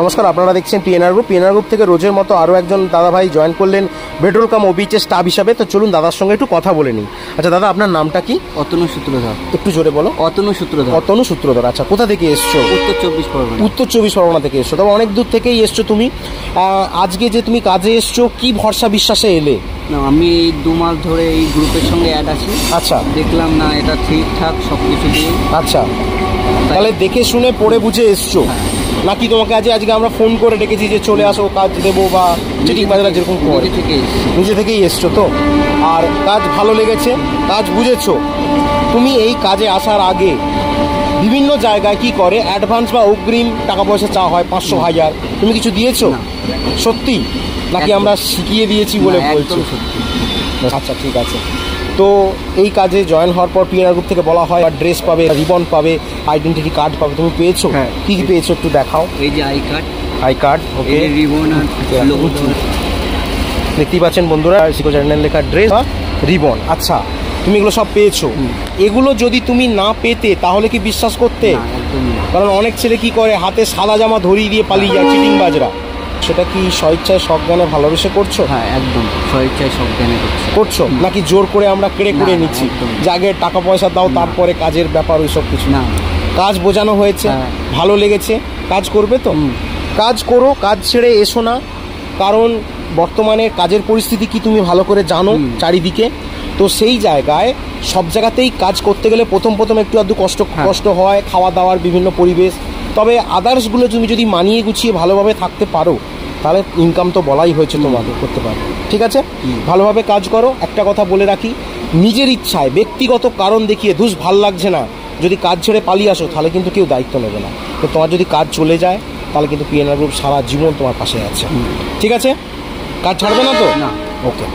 নমস্কার, আপনারা দেখছেন পিএনআর গ্রুপ থেকে রোজের মতো আরও একজন দাদা ভাই জয়েন করলেন পেট্রোল কাম ওবিচে স্টাফ হিসাবে। তো চলুন দাদার সঙ্গে একটু কথা বলে নিই। আচ্ছা দাদা, আপনার নামটা কি? অতনু সূত্রধর। একটু জোরে বলো। অতনু সূত্রধর। অতনু সূত্রধর। আচ্ছা, কোথা থেকে এসছো? উত্তর 24 পরগনা। উত্তর 24 পরগনা থেকে এসছো, তবে অনেক দূর থেকেই এসছো তুমি। আজকে যে তুমি কাজে এসছো, কি ভরসা বিশ্বাসে এলে? না, আমি এই 2 মাস ধরে এই গ্রুপের সঙ্গে অ্যাড আছি। আচ্ছা, দেখলাম না এটা ঠিকঠাক সব কিছু দিয়ে। আচ্ছা, তাহলে দেখে শুনে পড়ে বুঝে এসছো নাকি তোমাকে আজকে আমরা ফোন করে ডেকেছি যে চলে আসো কাজ দেবো বা চিটিং বাজারা যেরকম করে? নিজে থেকেই এসছো তো? আর কাজ ভালো লেগেছে, কাজ বুঝেছো? তুমি এই কাজে আসার আগে বিভিন্ন জায়গায় কি করে অ্যাডভান্স বা অগ্রিম টাকা পয়সা চাওয়া হয় 500-1000, তুমি কিছু দিয়েছো? সত্যি নাকি আমরা শিখিয়ে দিয়েছি বলে বলছো? আচ্ছা ঠিক আছে। তো এই কাজে জয়েন হওয়ার পর পিএনআর গ্রুপ থেকে বলা হয় ড্রেস পাবে, রিবন পাবে, আইডেন্টিটি কার্ড পাবে। তুমি পেয়েছো? কি কি পেয়েছো একটু দেখাও। এই যে আই কার্ড, ওকে, রিবন আর লোগো দেখতেই পাচ্ছেন বন্ধুরা, সিকো চ্যানেল লেখা ড্রেস বা রিবন। আচ্ছা, তুমি এগুলো সব পেয়েছো। এগুলো যদি তুমি না পেতে তাহলে কি বিশ্বাস করতে? কারণ অনেক ছেলে কি করে, হাতে সাদা জামা ধরিয়ে দিয়ে পালিয়ে যায় চিটিং বাজরা। সেটা কি স্বইচ্ছায় সজ্ঞানে ভালোবেসে করছো? হ্যাঁ, একদম স্বইচ্ছায় সজ্ঞানে করছো নাকি জোর করে আমরা কেড়ে কুড়ে নিচ্ছি যে আগে টাকা পয়সা দাও তারপরে কাজের ব্যাপার ওইসব কিছু? না, কাজ বোঝানো হয়েছে, ভালো লেগেছে, কাজ করবে তো? কাজ করো, কাজ ছেড়ে এসো না। কারণ বর্তমানে কাজের পরিস্থিতি কি তুমি ভালো করে জানো চারিদিকে। তো সেই জায়গায় সব জায়গাতেই কাজ করতে গেলে প্রথম একটু আধটু কষ্ট হয়, খাওয়া দাওয়ার বিভিন্ন পরিবেশ। তবে আদার্সগুলো তুমি যদি মানিয়ে গুছিয়ে ভালোভাবে থাকতে পারো তাহলে ইনকাম তো বলাই হয়েছে তোমাকে করতে পারবে। ঠিক আছে, ভালোভাবে কাজ করো। একটা কথা বলে রাখি, নিজের ইচ্ছায় ব্যক্তিগত কারণ দেখিয়ে ভাল লাগছে না যদি কাজ ছেড়ে পালিয়ে আসো তাহলে কিন্তু কেউ দায়িত্ব নেবে না। তো তোমার যদি কাজ চলে যায় তাহলে কিন্তু পিএনআর গ্রুপ সারা জীবন তোমার পাশে আছে। ঠিক আছে, কাজ ছাড়বে না তো? না। ওকে।